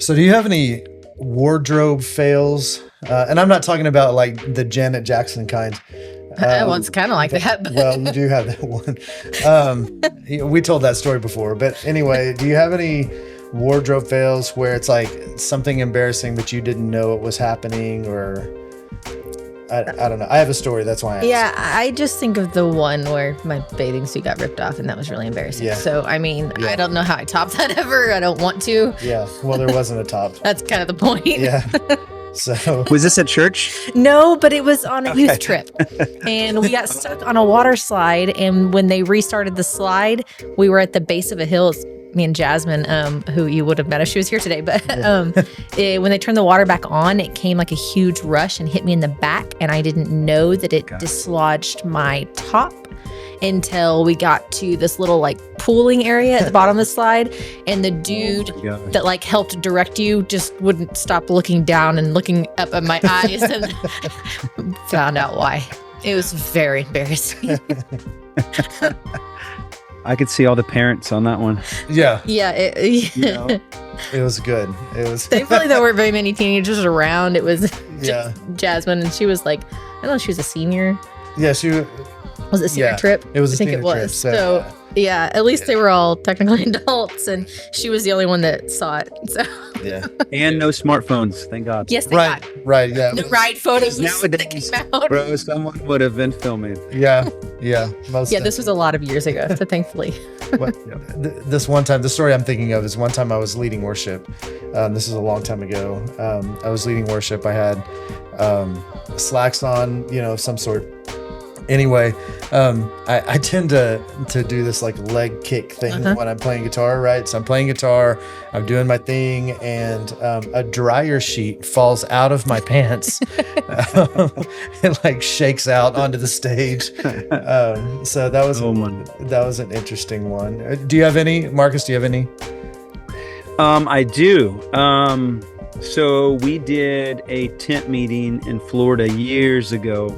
So do you have any wardrobe fails? And I'm not talking about like the Janet Jackson kind. Well, it's kind of like that. But Well, you do have that one. We told that story before. But anyway, do you have any wardrobe fails where it's like something embarrassing, but you didn't know it was happening? Or I don't know. I have a story. That's why I asked. yeah, I just think of the one where my bathing suit got ripped off, and that was really embarrassing. Yeah. So, I mean, Yeah. I don't know how I topped that ever. I don't want to. Yeah. Well, there wasn't a top. That's kind of the point. Yeah. So Was this at church? No, but it was on a youth trip. And we got stuck on a water slide. And when they restarted the slide, we were at the base of a hill. It's me and Jasmine, who you would have met if she was here today. But when they turned the water back on, it came like a huge rush and hit me in the back. And I didn't know that it dislodged my top until we got to this little like pooling area at the bottom of the slide. And the dude that like helped direct you just wouldn't stop looking down and looking up at my eyes and found out why. It was very embarrassing. I could see all the parents on that one. yeah, Yeah. You know? it was good. It was. Thankfully, there weren't very many teenagers around. It was Yeah. Jasmine, and she was like, I don't know, she was a senior. Yeah, she. Was it a senior Yeah, trip? it was a I think senior it was. trip, So, yeah, at least they were all technically adults, and she was the only one that saw it. So, Yeah. And no smartphones, thank God. yes, they Right. got Right. Yeah. no ride photos Nowadays, that came out. bro, someone would have been filming. Yeah. Yeah. Most Yeah, this was a lot of years ago, so thankfully. What, this one time, the story I'm thinking of is one time I was leading worship. This is a long time ago. I was leading worship. I had slacks on, of some sort. Anyway, I tend to do this like leg kick thing when I'm playing guitar, right? So I'm playing guitar, I'm doing my thing, and a dryer sheet falls out of my pants. It like shakes out onto the stage. So that was an interesting one. Do you have any, Marcus? Do you have any? I do. So we did a tent meeting in Florida years ago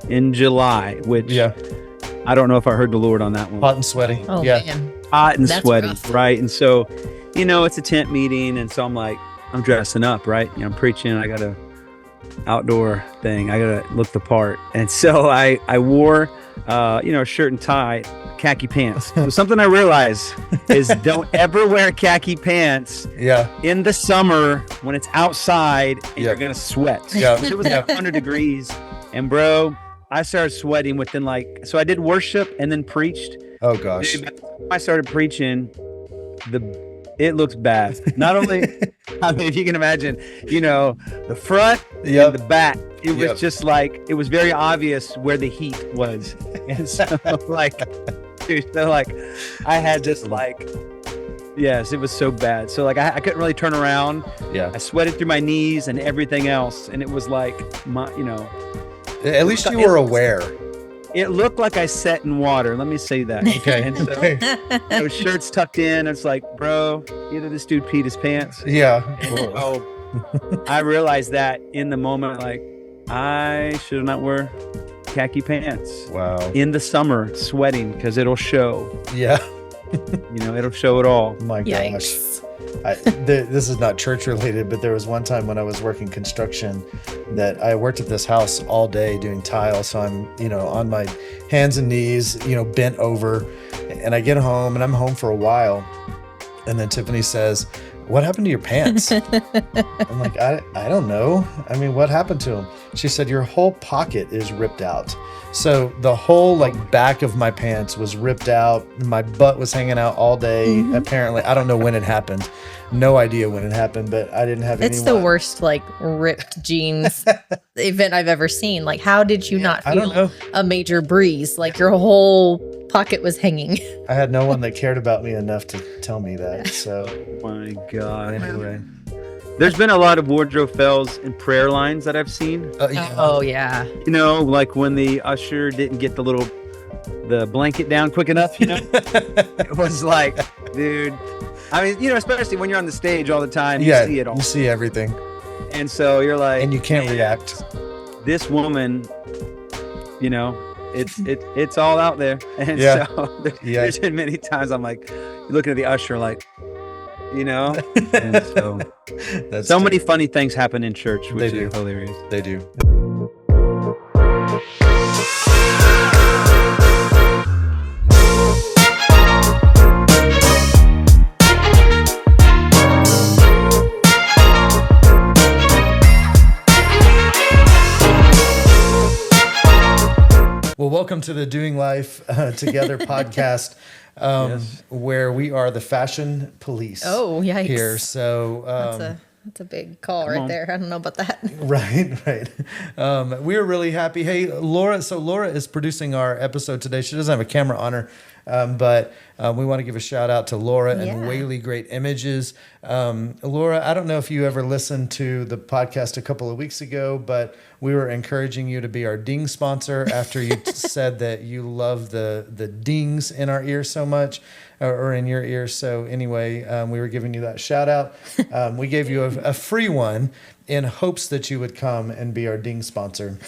in July, which I don't know if I heard the Lord on that one. Hot and sweaty. Oh, Yeah. man. Hot and That's sweaty, rough. right? And so, it's a tent meeting, and so I'm dressing up, right? I'm preaching. I got a outdoor thing. I gotta look the part, and so I wore, a shirt and tie, khaki pants. So something I realized is don't ever wear khaki pants Yeah. in the summer when it's outside and you're gonna sweat. Yeah. It was like 100 degrees, and bro, I started sweating within so I did worship and then preached. Oh gosh. Dude, by the time I started preaching, it looks bad. Not only, I mean, if you can imagine, the front and the back. It was just like, it was very obvious where the heat was. And so dude, I had this yes, it was so bad. So I couldn't really turn around. Yeah. I sweated through my knees and everything else. And it was like, At least you were aware. it looked like I sat in water. Let me say that. Okay. And so, shirts tucked in. It's like, bro, either this dude peed his pants. Yeah. Oh, I realized that in the moment, I should not wear khaki pants. Wow. In the summer, sweating, because it'll show. Yeah. It'll show it all. My gosh. Yikes. This is not church related, but there was one time when I was working construction that I worked at this house all day doing tile. So I'm, on my hands and knees, bent over, and I get home and I'm home for a while. And then Tiffany says, "What happened to your pants?" I'm like, I don't know. I mean, what happened to them? She said, "Your whole pocket is ripped out." So the whole back of my pants was ripped out. My butt was hanging out all day. Apparently, I don't know when it happened. No idea when it happened, but I didn't have any. It's the worst, ripped jeans event I've ever seen. How did you not I don't know. feel a major breeze? Your whole pocket was hanging. I had no one that cared about me enough to tell me that. So Oh my God. anyway. There's been a lot of wardrobe fails and prayer lines that I've seen. Oh, yeah. Like when the usher didn't get the blanket down quick enough, It was like, dude. I mean, especially when you're on the stage all the time, you see it all. You see everything. And so you're like, And you can't react. this woman, it's all out there. And Yeah. so there's been many times I'm like, looking at the usher like, you know? And so, so many funny things happen in church, which is hilarious. They do. Well, welcome to the Doing Life Together podcast, where we are the fashion police. Oh, yikes. Here, so that's a big call right there. I don't know about that. Right. We're really happy. Hey, Laura. So Laura is producing our episode today. She doesn't have a camera on her, but we want to give a shout out to Laura and Whaley Great Images. Laura, I don't know if you ever listened to the podcast a couple of weeks ago, but we were encouraging you to be our ding sponsor after you said that you love the dings in our ears so much, or in your ears. So anyway, we were giving you that shout out. We gave you a free one in hopes that you would come and be our ding sponsor.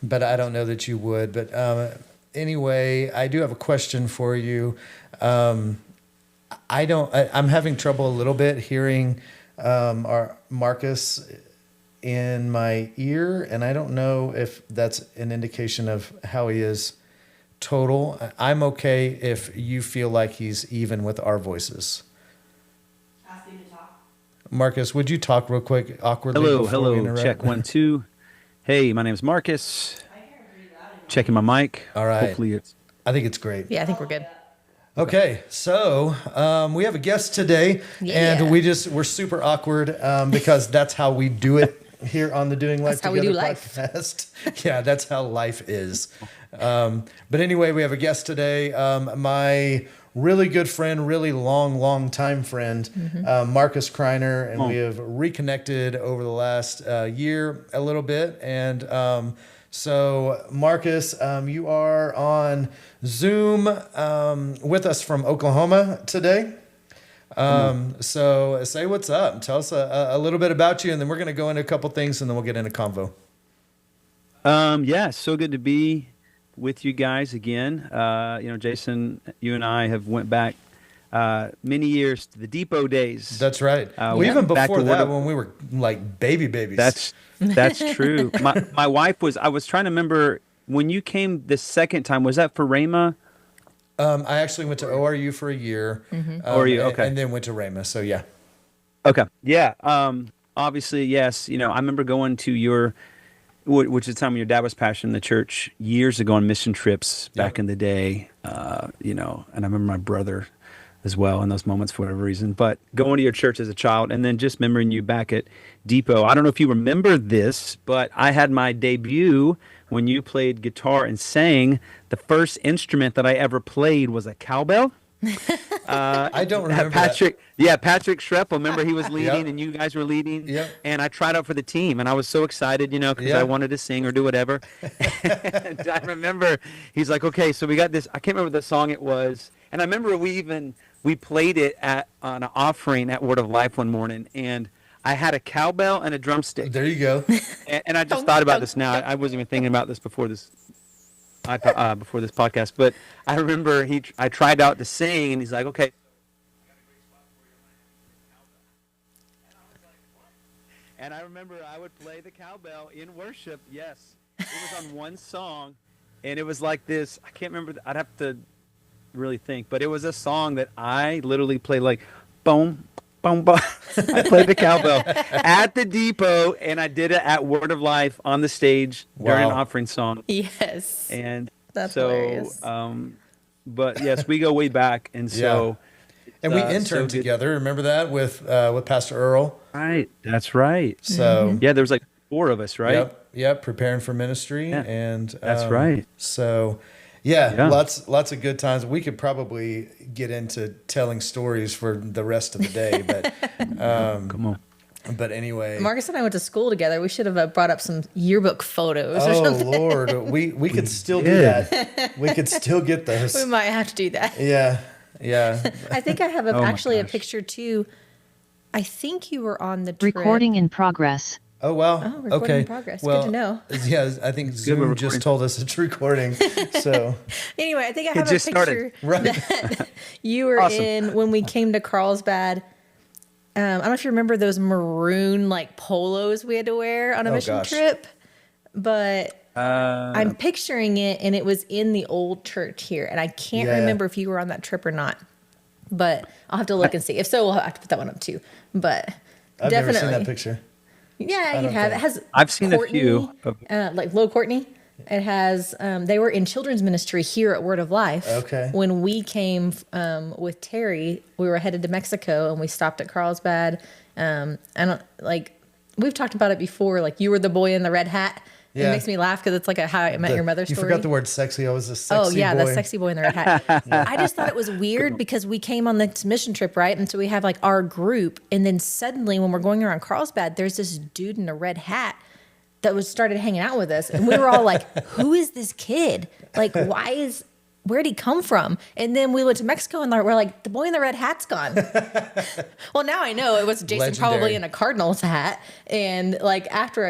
But I don't know that you would. But anyway, I do have a question for you. I'm having trouble a little bit hearing our Marcus in my ear, and I don't know if that's an indication of how he is total. I'm okay if you feel like he's even with our voices. Ask him to talk. Marcus, would you talk real quick, awkwardly? Hello. Check 1, 2. Hey, my name is Marcus. Checking my mic. All right. Hopefully I think it's great. Yeah, I think we're good. Okay, so we have a guest today, and we're super awkward because that's how we do it here on the Doing Life Together podcast. Yeah, that's how life is. But anyway, we have a guest today. My really good friend, really long time friend, Marcus Criner, and we have reconnected over the last year a little bit. And so, Marcus, you are on Zoom with us from Oklahoma today. So say what's up. Tell us a little bit about you, and then we're going to go into a couple things, and then we'll get into convo. Yeah, so good to be with you guys again. Jason, you and I have went back many years to the Depot days. That's right. Even before that, when we were like babies. That's true. My wife I was trying to remember when you came the second time. Was that for Rhema? I actually went to ORU for a year. ORU, okay. And then went to Rhema. So yeah. Okay. Yeah. Obviously, yes. I remember going to which is the time when your dad was pastoring the church years ago on mission trips back in the day. And I remember my brother as well in those moments for whatever reason. But going to your church as a child, and then just remembering you back at Depot. I don't know if you remember this, but I had my debut when you played guitar and sang. The first instrument that I ever played was a cowbell. I don't remember Patrick. That. Yeah, Patrick Schrepp. Remember he was leading and you guys were leading. Yep. And I tried out for the team, and I was so excited, because I wanted to sing or do whatever. And I remember he's like, "Okay, so we got this." I can't remember the song it was, and I remember we played it on an offering at Word of Life one morning, and I had a cowbell and a drumstick. There you go. And I just thought about this now. I wasn't even thinking about this before this podcast, but I remember I tried out to sing, and he's like, "Okay." And I remember I would play the cowbell in worship. Yes, it was on one song, and it was like this. I can't remember. I'd have to really think, but it was a song that I literally played like, boom, boom, boom. I played the cowbell at the Depot, and I did it at Word of Life on the stage during an offering song. Yes, and that's hilarious. But yes, we go way back, and so. And we interned together. Remember that with Pastor Earl? Right. That's right. So yeah, there was like 4 of us, right? Yep. Preparing for ministry, and that's right. So lots of good times. We could probably get into telling stories for the rest of the day, but come on. But anyway, Marcus and I went to school together. We should have brought up some yearbook photos or something. Oh Lord, we could still do that. We could still get those. We might have to do that. Yeah. I think I have a picture too. I think you were on the trip. Recording in progress. Oh, wow. Oh, recording in progress. Good to know. Yeah, I think Zoom just told us it's recording. So anyway, I think I have a just picture that you were in when we came to Carlsbad. I don't know if you remember those maroon like polos we had to wear on a mission trip, but I'm picturing it, and it was in the old church here, and I can't remember if you were on that trip or not. But I'll have to look and see. If so, we'll have to put that one up too. But I've definitely never seen that picture. Yeah, you have. It has. I've seen Courtney, a few. Like Low Courtney. It has. They were in children's ministry here at Word of Life. Okay. When we came with Terry, we were headed to Mexico, and we stopped at Carlsbad. I don't like. We've talked about it before. Like you were the boy in the red hat. Yeah. It makes me laugh because it's like a How I Met Your Mother story. You forgot the word sexy. I was a sexy boy. Oh, yeah, the sexy boy in the red hat. I just thought it was weird because we came on this mission trip, right? And so we have like our group. And then suddenly when we're going around Carlsbad, there's this dude in a red hat that started hanging out with us. And we were all like, who is this kid? Like, where'd he come from? And then we went to Mexico and we're like, the boy in the red hat's gone. Well, now I know it was Jason Legendary. probably in a Cardinals hat. And like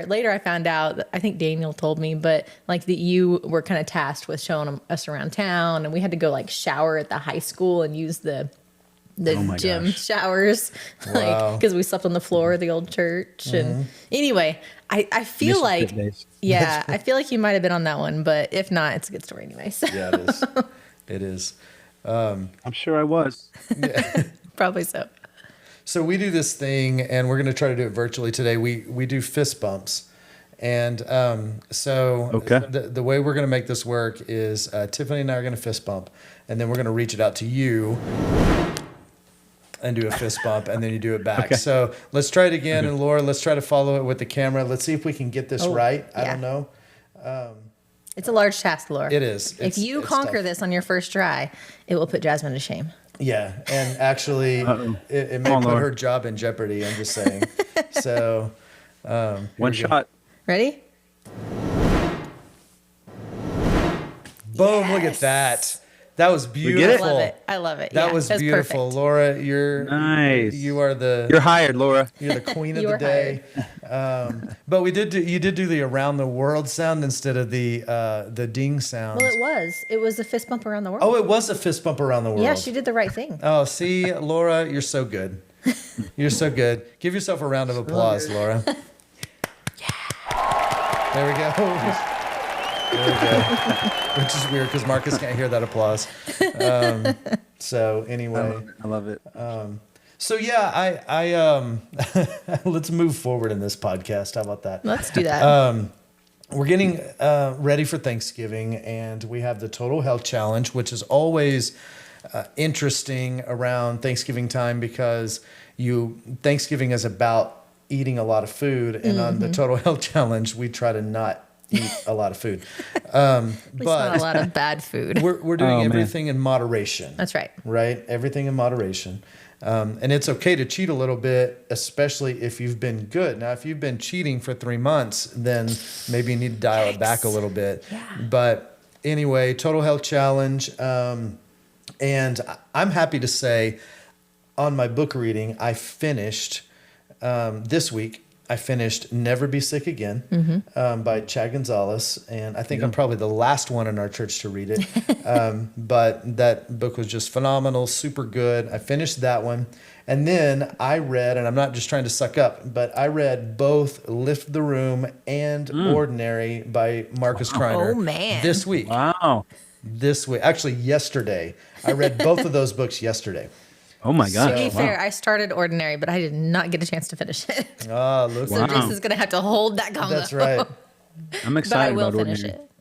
later I found out, I think Daniel told me, but like that you were kind of tasked with showing us around town. And we had to go like shower at the high school and use the gym showers, like because we slept on the floor of the old church. And anyway, I feel like, I feel like you might have been on that one, but if not, it's a good story anyway. So. Yeah, it is. It is. I'm sure I was. Probably so. So we do this thing, and we're going to try to do it virtually today. We do fist bumps. And the way we're going to make this work is Tiffany and I are going to fist bump, and then we're going to reach it out to you and do a fist bump, and then you do it back. Okay. So let's try it again. And Laura, let's try to follow it with the camera. Let's see if we can get this right. I don't know. It's a large task, Laura. It is. If you conquer this on your first try, it will put Jasmine to shame. Yeah, and actually, it may put her job in jeopardy. I'm just saying. So, one shot. Ready? Boom! Yes. Look at that. That was beautiful. I love it. That was beautiful. Perfect. Laura, you're nice. You're hired, Laura. You're the queen of the day. But you did do the around the world sound instead of the ding sound. Well, it was a fist bump around the world. Oh, it was a fist bump around the world. Yeah, she did the right thing. Oh, see, Laura, you're so good. You're so good. Give yourself a round of applause, Laura. Yeah. There we go. There we go. Which is weird because Marcus can't hear that applause. So anyway, I love it. So yeah, I let's move forward in this podcast. How about that? Let's do that. We're getting ready for Thanksgiving, and we have the Total Health Challenge, which is always interesting around Thanksgiving time because Thanksgiving is about eating a lot of food, and on the Total Health Challenge, we try to not eat a lot of food. But not a lot of bad food. We're doing everything in moderation. That's right. Right? Everything in moderation. And it's okay to cheat a little bit, especially if you've been good. Now, if you've been cheating for 3 months, then maybe you need to dial it back a little bit. Yeah. But anyway, Total Health Challenge. And I'm happy to say on my book reading, I finished this week. I finished Never Be Sick Again by Chad Gonzalez. And I think I'm probably the last one in our church to read it. But that book was just phenomenal, super good. I finished that one. And then I read, and I'm not just trying to suck up, but I read both Lift the Room and Ordinary by Marcus Criner. Oh, man. This week. Wow. This week. Actually, yesterday. I read both of those books yesterday. Oh my gosh. To be fair, I started Ordinary, but I did not get a chance to finish it. Oh, look. So Jason's going to have to hold that convo. That's right. I'm excited about Ordinary. Finish it.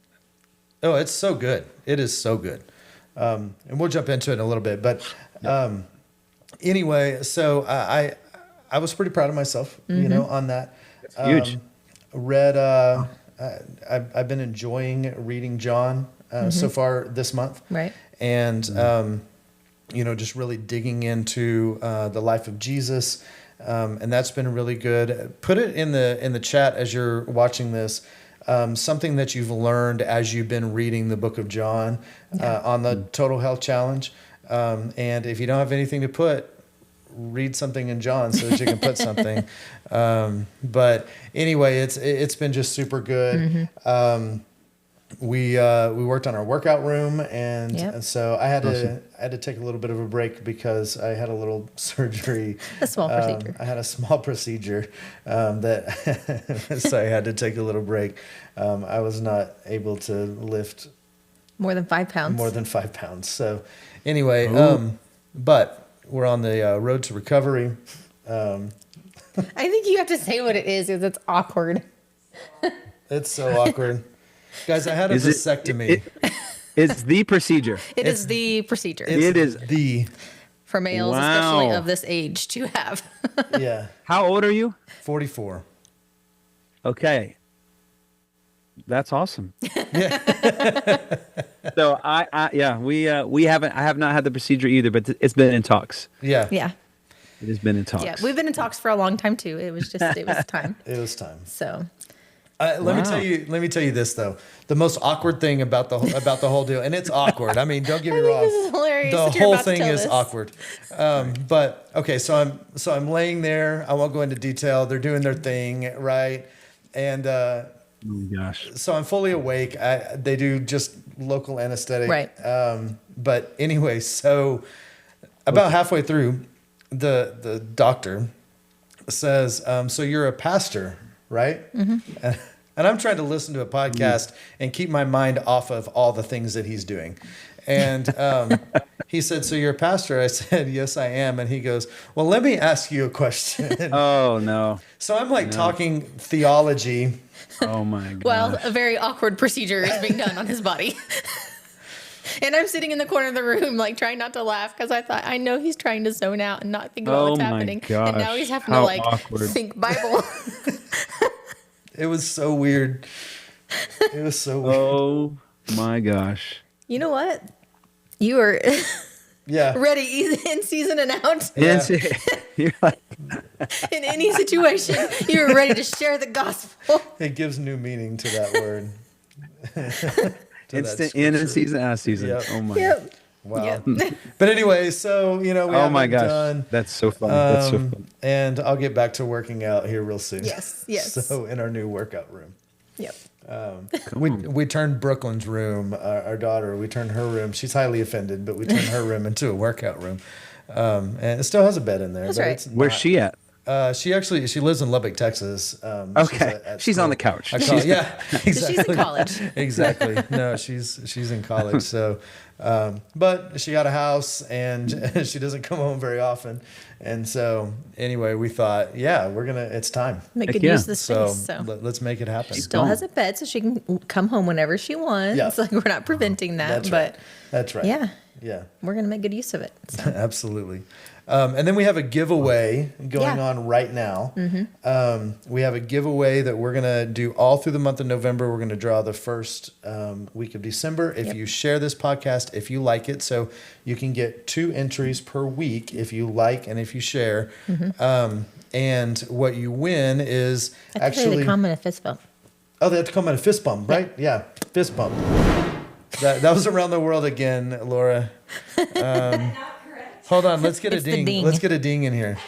Oh, it's so good. It is so good. And we'll jump into it in a little bit. But anyway, so I was pretty proud of myself, on that. That's huge. Read, I've been enjoying reading John so far this month. Right. And, just really digging into the life of Jesus. And that's been really good. Put it in the chat as you're watching this. Something that you've learned as you've been reading the book of John on the Total Health Challenge. And if you don't have anything to put, read something in John so that you can put something. But anyway, it's been just super good. We worked on our workout room, and so I had to take a little bit of a break because I had a little surgery. A small procedure. I had a small procedure that so I had to take a little break. I was not able to lift More than 5 pounds. more than 5 pounds. So anyway, but we're on the road to recovery. I think you have to say what it is because it's awkward. It's so awkward. Guys, I had a vasectomy. It's the procedure. It's the procedure. It is the for males, especially of this age, to have. yeah. How old are you? 44. Okay. That's awesome. So I have not had the procedure either, but it's been in talks. Yeah. Yeah. It has been in talks. Yeah. We've been in talks for a long time too. It was time. It was time. So Let me tell you this though. The most awkward thing about the whole deal, and it's awkward. I mean, don't get me wrong. this is hilarious The that you're whole about to thing tell is this. awkward. But okay, so I'm laying there. I won't go into detail. They're doing their thing, right? And Oh my gosh. so I'm fully awake. They do just local anesthetic. Right. But anyway, so about halfway through, the doctor says, so you're a pastor, right? Mm-hmm. And I'm trying to listen to a podcast and keep my mind off of all the things that he's doing. And he said, so you're a pastor? I said, yes, I am. And he goes, well, let me ask you a question. Oh no. So I'm like talking theology. Oh my god. Well, a very awkward procedure is being done on his body. And I'm sitting in the corner of the room, like trying not to laugh because I know he's trying to zone out and not think about what's my happening. gosh, And now he's having how to like awkward. think Bible. It was so weird. It was so weird. Oh my gosh. You know what? You are Yeah. ready in season and out. Yeah. You're like, In any situation, you're ready to share the gospel. It gives new meaning to that word. To that instant in and scripture. season out of season. Yep. Oh my. Yep. Wow. Yep. But anyway, so we Oh my haven't gosh. done. That's so fun. That's so fun. And I'll get back to working out here real soon. Yes, yes. So in our new workout room. Yep. We turned Brooklyn's room, our daughter, we turned her room. She's highly offended, but we turned her room into a workout room. And it still has a bed in there. That's but right. it's Where's not- she at? She lives in Lubbock, Texas. Okay. She's on the couch. Yeah, exactly. She's in college. Exactly. No, she's in college. So, but she got a house and she doesn't come home very often. And so, anyway, we thought, it's time. Make Heck good yeah. use of the So space. So let's make it happen. still has a bed, so she can come home whenever she wants. Yeah. Like we're not preventing that, That's but right. That's right. yeah, Yeah. we're gonna make good use of it. So. Absolutely. And then we have a giveaway going Yeah. on right now. We have a giveaway that we're going to do all through the month of November. We're going to draw the first week of December. If you share this podcast, if you like it, so you can get 2 entries per week if you like and if you share. And what you win is I think actually... they come in a fist bump. Oh, they have to come in a fist bump, right? Yeah, fist bump. That was around the world again, Laura. Not correct. Hold on, let's get a It's the ding. ding. Let's get a ding in here.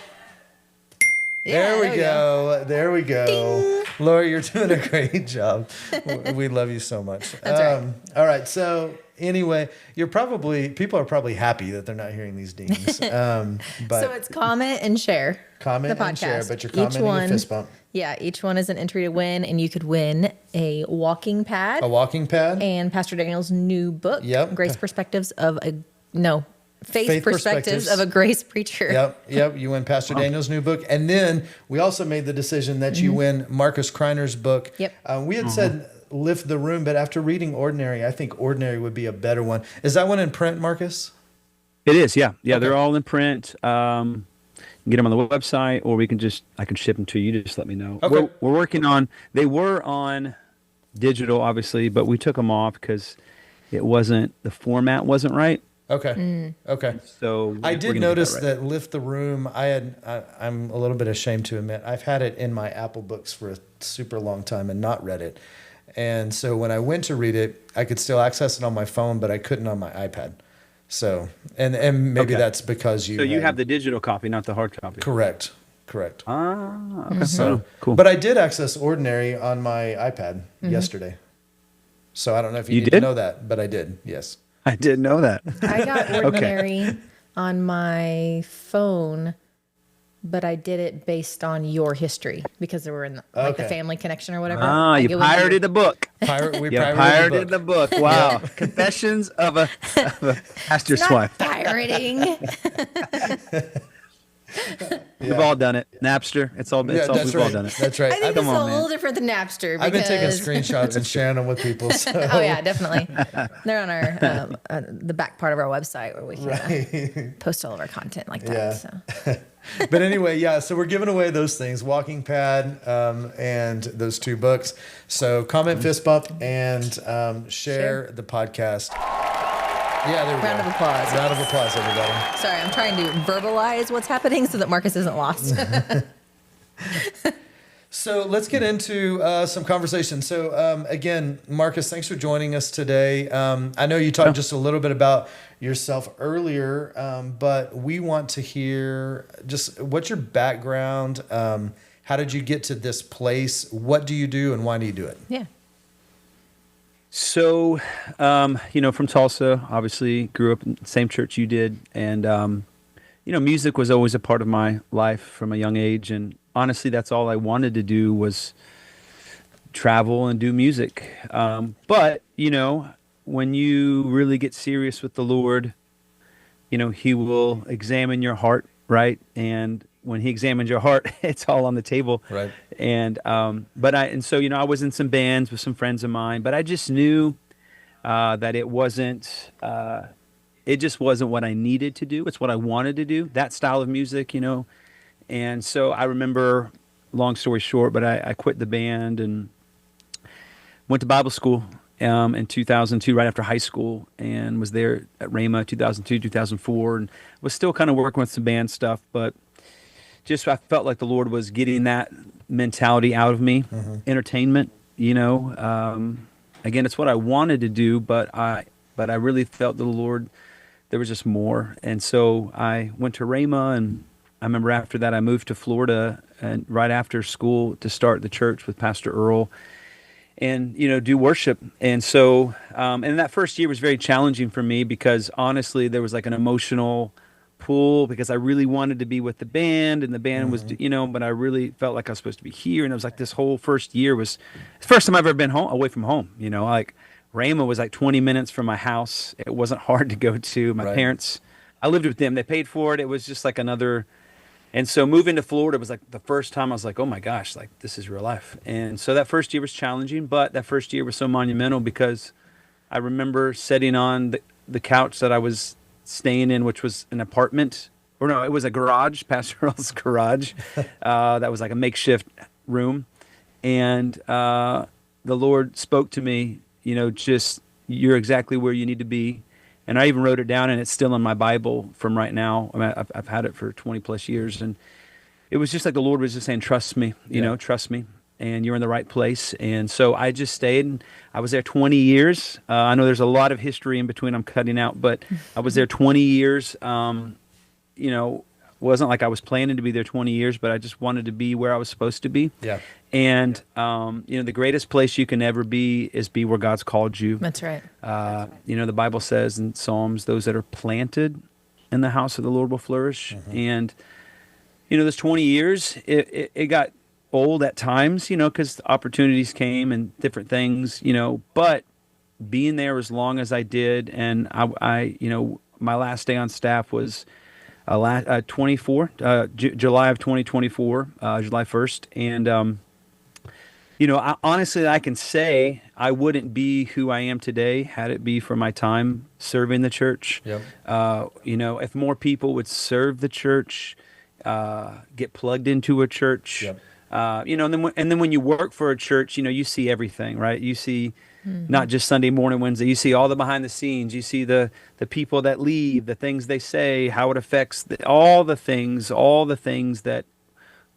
Yeah, There we go. There we go. Laura, you're doing a great job. We love you so much. That's right. All right. So anyway, people are probably happy that they're not hearing these dings. But So it's comment and share. comment the and share, podcast. but you're Each commenting a one- fist bump. Yeah, each one is an entry to win, and you could win a walking pad A walking pad. and Pastor Daniel's new book, Yep. Faith Perspectives of a Grace Preacher. Yep. You win Pastor Daniel's new book. And then we also made the decision that you win Marcus Criner's book. Yep. We had said Lift the Room, but after reading Ordinary, I think Ordinary would be a better one. Is that one in print, Marcus? It is, yeah. Yeah, they're all in print. You can get them on the website, or I can ship them to you. Just let me know. Okay. We're working on, they were on digital, obviously, but we took them off because the format wasn't right. Okay. Okay. So I we're did gonna get notice right. that Lift the Room, I'm a little bit ashamed to admit, I've had it in my Apple books for a super long time and not read it. And so when I went to read it, I could still access it on my phone, but I couldn't on my iPad. So, and maybe that's because you. So you have the digital copy, not the hard copy. Correct. Ah, okay. So cool. But I did access Ordinary on my iPad yesterday. So I don't know if you need to did? know that, but I did. Yes. I didn't know that. I got Ordinary on my phone, but I did it based on your history because they were in the family connection or whatever. You pirated a book. We pirated the book. Wow. Confessions of a pastor's wife. Pirating. We've all done it. Napster. We've all done it. That's right. I think it's a little different than Napster. Because... I've been taking screenshots and sharing them with people. So. Oh yeah, definitely. They're on our the back part of our website where we can post all of our content like that. Yeah. So. But anyway, so we're giving away those things, Walking Pad and those 2 books. So comment fist bump and share the podcast. Yeah, there we go. Round of applause. Round of applause, everybody. Sorry, I'm trying to verbalize what's happening so that Marcus isn't lost. So let's get into some conversation. So again, Marcus, thanks for joining us today. I know you talked just a little bit about yourself earlier, but we want to hear just what's your background? How did you get to this place? What do you do and why do you do it? Yeah. So, from Tulsa, obviously grew up in the same church you did. And, music was always a part of my life from a young age. And honestly, that's all I wanted to do was travel and do music. But, when you really get serious with the Lord, he will examine your heart, right? And when he examines your heart, it's all on the table. Right. And, so, I was in some bands with some friends of mine, but I just knew, that it just wasn't what I needed to do. It's what I wanted to do, that style of music, And so I remember, long story short, but I quit the band and went to Bible school, in 2002, right after high school, and was there at Rhema 2002, 2004, and was still kind of working with some band stuff, but just I felt like the Lord was getting that mentality out of me. Entertainment, again, it's what I wanted to do, but I really felt the Lord, there was just more. And so I went to Rhema, and I remember after that I moved to Florida, and right after school to start the church with Pastor Earl and, do worship. And so, and that first year was very challenging for me because honestly, there was like an emotional pull because I really wanted to be with the band, and the band was, but I really felt like I was supposed to be here. And it was like this whole first year was the first time I've ever been away from home, like Rhema was like 20 minutes from my house. It wasn't hard to go to. My parents, I lived with them. They paid for it. It was just like another. And so moving to Florida was like the first time I was like, oh my gosh, like this is real life. And so that first year was challenging, but that first year was so monumental because I remember sitting on the couch that I was staying in, which was an apartment, or no, it was a garage, Pastor Earl's garage. That was like a makeshift room. And the Lord spoke to me, just you're exactly where you need to be. And I even wrote it down, and it's still in my Bible from right now. I mean, I've had it for 20 plus years, and it was just like the Lord was just saying, trust me, trust me, and you're in the right place. And so I just stayed, and I was there 20 years. I know there's a lot of history in between I'm cutting out, but I was there 20 years. Wasn't like I was planning to be there 20 years, but I just wanted to be where I was supposed to be. Yeah. And, the greatest place you can ever be is be where God's called you. That's right. The Bible says in Psalms, those that are planted in the house of the Lord will flourish. And, those 20 years, it got old at times, because opportunities came and different things, but being there as long as I did, and I my last day on staff was July of 2024, July 1st. And, honestly, I can say I wouldn't be who I am today had it be for my time serving the church. Yep. If more people would serve the church, get plugged into a church, Yep. And then when you work for a church, you see everything, right? You see not just Sunday morning, Wednesday, you see all the behind the scenes, you see the people that leave, the things they say, how it affects all the things that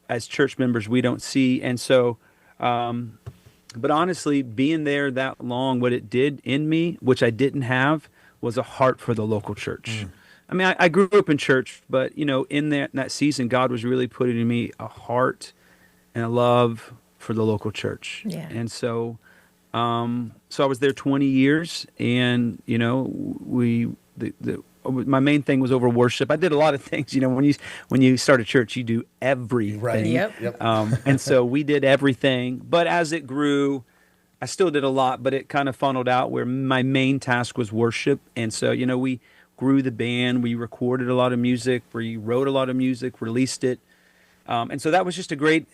as church members we don't see. And so, but honestly, being there that long, what it did in me, which I didn't have, was a heart for the local church. I mean, I grew up in church, but in that season, God was really putting in me a heart and a love for the local church. Yeah. And so I was there 20 years, and my main thing was over worship. I did a lot of things. When you start a church, you do everything. Right. Yep. And so we did everything. But as it grew, I still did a lot, but it kind of funneled out where my main task was worship. And so, we grew the band. We recorded a lot of music. We wrote a lot of music, released it. And so that was just a great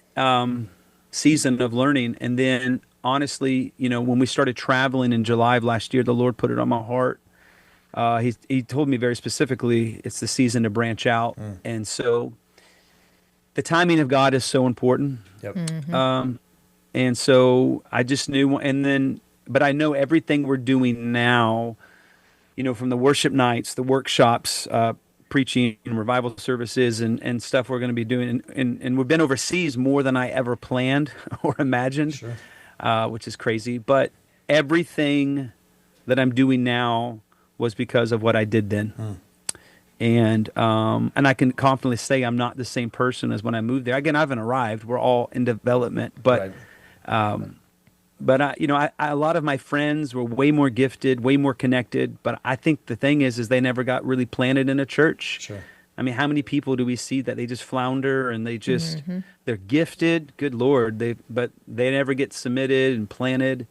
season of learning. And then, honestly, when we started traveling in July of last year, the Lord put it on my heart. He told me very specifically, it's the season to branch out. And so the timing of God is so important. Yep. And so I just knew, but I know everything we're doing now, from the worship nights, the workshops, preaching and revival services and stuff we're going to be doing. And we've been overseas more than I ever planned or imagined, which is crazy. But everything that I'm doing now was because of what I did then. And I can confidently say I'm not the same person as when I moved there. Again, I haven't arrived. We're all in development. But a lot of my friends were way more gifted, way more connected. But I think the thing is they never got really planted in a church. Sure. I mean, how many people do we see that they just flounder and they just, they're gifted, good Lord, but they never get submitted and planted,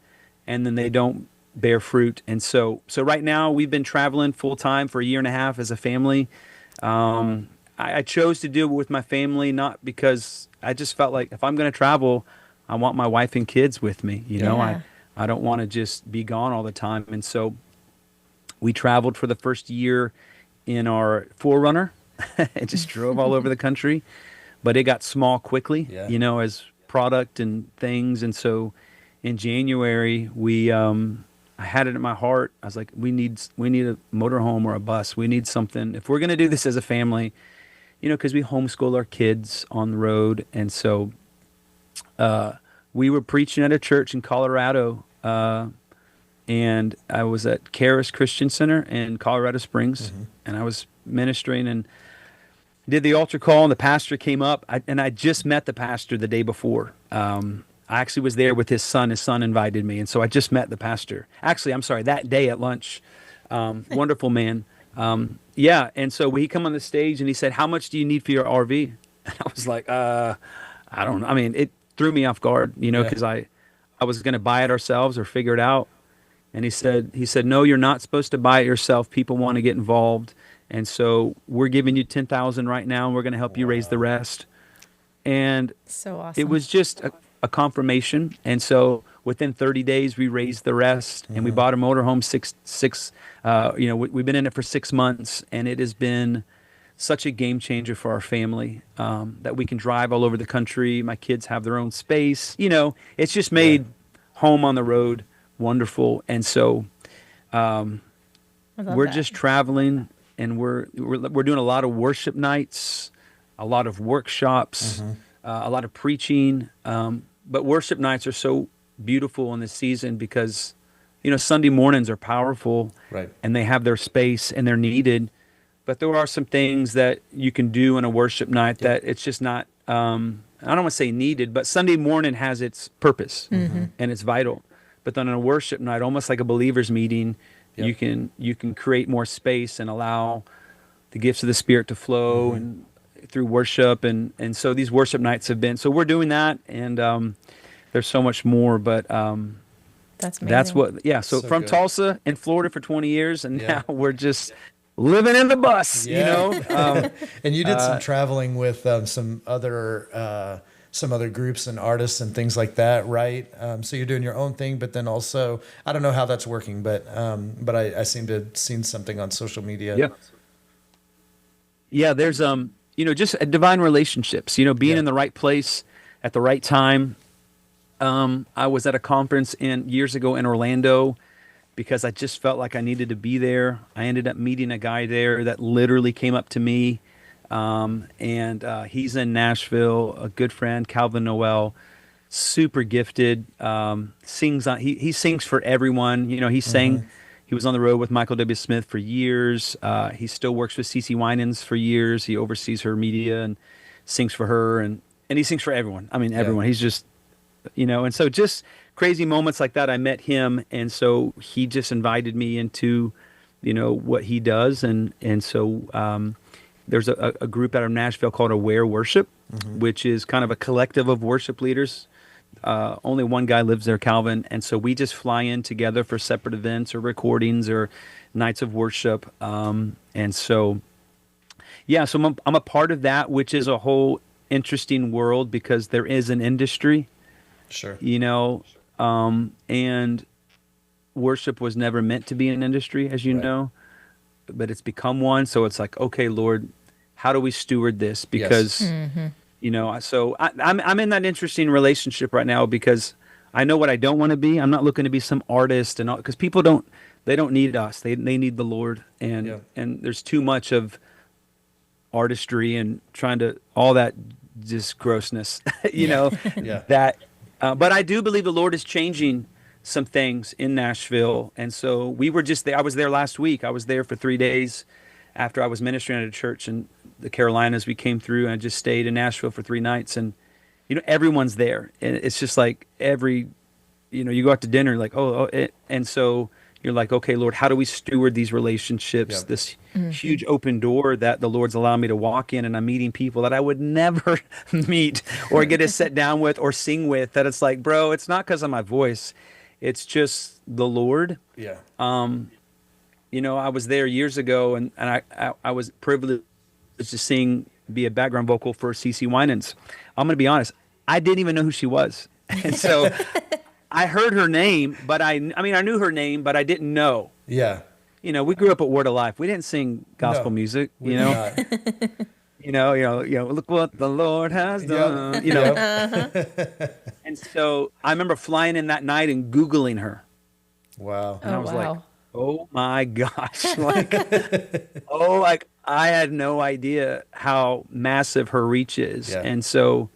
and then they don't bear fruit. And so right now we've been traveling full time for a year and a half as a family. I chose to do it with my family, not because I just felt like if I'm going to travel, I want my wife and kids with me. I don't want to just be gone all the time. And so we traveled for the first year in our 4Runner. It just drove all over the country, but it got small quickly, as product and things. And so in January, I had it in my heart. I was like, we need a motorhome or a bus. We need something. If we're going to do this as a family, because we homeschool our kids on the road. And so we were preaching at a church in Colorado, and I was at Charis Christian Center in Colorado Springs, and I was ministering and did the altar call, and the pastor came up, and I just met the pastor the day before. I actually was there with his son. His son invited me, and so I just met the pastor. Actually, I'm sorry, that day at lunch. Wonderful man. And so he come on the stage, and he said, "How much do you need for your RV?" And I was like, I don't know. I mean, it threw me off guard, because I was going to buy it ourselves or figure it out. And he said, "No, you're not supposed to buy it yourself. People want to get involved. And so we're giving you $10,000 right now, and we're going to help you raise the rest." And so awesome. It was just a confirmation. And so within 30 days, we raised the rest, and we bought a motorhome. We've been in it for 6 months, and it has been such a game changer for our family, that we can drive all over the country. My kids have their own space. It's just made home on the road wonderful. And so we're just traveling, and we're doing a lot of worship nights, a lot of workshops, a lot of preaching. But worship nights are so beautiful in this season because, Sunday mornings are powerful, right, and they have their space and they're needed. But there are some things that you can do in a worship night that it's just not, I don't want to say needed, but Sunday morning has its purpose and it's vital. But then on a worship night, almost like a believers meeting, you can create more space and allow the gifts of the Spirit to flow and through worship. And so these worship nights have been, so we're doing that, and there's so much more, but that's amazing. That's what, So from good. Tulsa in Florida for 20 years, and now we're just living in the bus, and you did some traveling with some other groups and artists and things like that, right? So you're doing your own thing, but then also, I don't know how that's working, but I seem to have seen something on social media. Yeah, there's just divine relationships, being in the right place at the right time. I was at a conference years ago in Orlando because I just felt like I needed to be there. I ended up meeting a guy there that literally came up to me, and he's in Nashville, a good friend, Calvin Noel, super gifted, sings on, he sings for everyone. He sang, he was on the road with Michael W. Smith for years. He still works with CeCe Winans for years. He oversees her media and sings for her, and he sings for everyone. I mean, everyone. He's just, and so just crazy moments like that. I met him, and so he just invited me into, what he does, and so there's a group out of Nashville called Aware Worship, which is kind of a collective of worship leaders. Only one guy lives there, Calvin, and so we just fly in together for separate events or recordings or nights of worship, and so so I'm a part of that, which is a whole interesting world because there is an industry, sure, and worship was never meant to be an industry, as you know, but it's become one. So it's like, okay, Lord, how do we steward this? Because so I'm in that interesting relationship right now because I know what I don't want to be. I'm not looking to be some artist and all, because people don't need us. They need the Lord, and there's too much of artistry and trying to all that just grossness, that. But I do believe the Lord is changing some things in Nashville, and so we were just there. I was there last week. I was there for 3 days after I was ministering at a church in the Carolinas. We came through, and I just stayed in Nashville for 3 nights, and everyone's there, and it's just like you go out to dinner, like and so you're like, okay, Lord, how do we steward these relationships? This huge open door that the Lord's allowed me to walk in, and I'm meeting people that I would never meet or get to sit down with or sing with. That it's like, bro, it's not because of my voice, it's just the Lord. Yeah. I was there years ago, and I was privileged to be a background vocal for CeCe Winans. I'm going to be honest, I didn't even know who she was, and so I heard her name, but I knew her name, but I didn't know. Yeah. We grew up at Word of Life. We didn't sing gospel music. Look what the Lord has done. And so I remember flying in that night and Googling her. Wow. And I was like, oh my gosh. Like I had no idea how massive her reach is. Yeah. And so,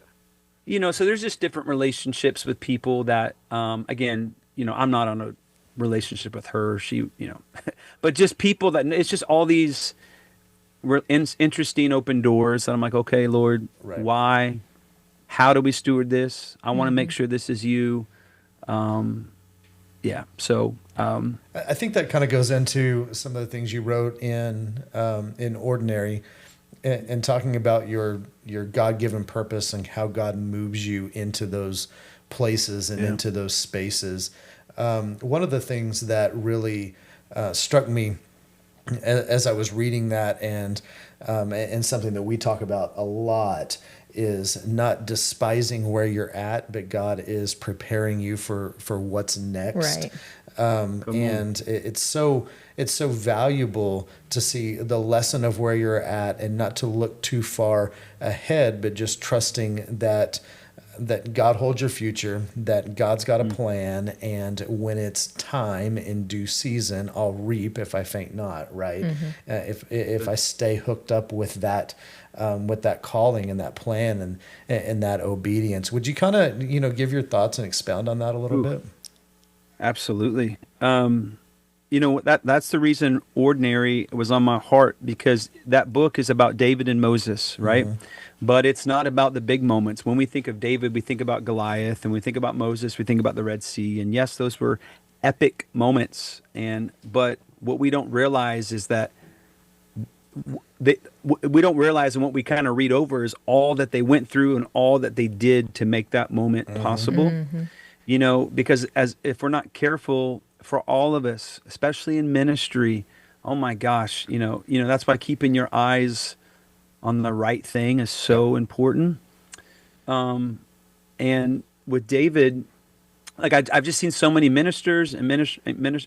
so there's just different relationships with people that, again, I'm not on a relationship with her. She, but just people that it's just all these interesting open doors that I'm like, okay, Lord, why? How do we steward this? I want to make sure this is you. So I think that kind of goes into some of the things you wrote in Ordinary, and talking about your God-given purpose and how God moves you into those places and into those spaces. One of the things that really struck me as I was reading that, and something that we talk about a lot, is not despising where you're at, but God is preparing you for what's next. Right. And it's so valuable to see the lesson of where you're at and not to look too far ahead, but just trusting that God holds your future, that God's got a plan, and when it's time in due season, I'll reap if I faint not, right? If I stay hooked up with that calling and that plan and that obedience. Would you kind of, give your thoughts and expound on that a little bit? Absolutely. That's the reason Ordinary was on my heart, because that book is about David and Moses, right? But it's not about the big moments. When we think of David, we think about Goliath, and we think about Moses, we think about the Red Sea. And yes, those were epic moments. But what we don't realize is that we don't realize, and what we kind of read over is all that they went through and all that they did to make that moment possible. Because if we're not careful, for all of us, especially in ministry, oh my gosh, that's why keeping your eyes on the right thing is so important. And with David, like I've just seen so many ministers and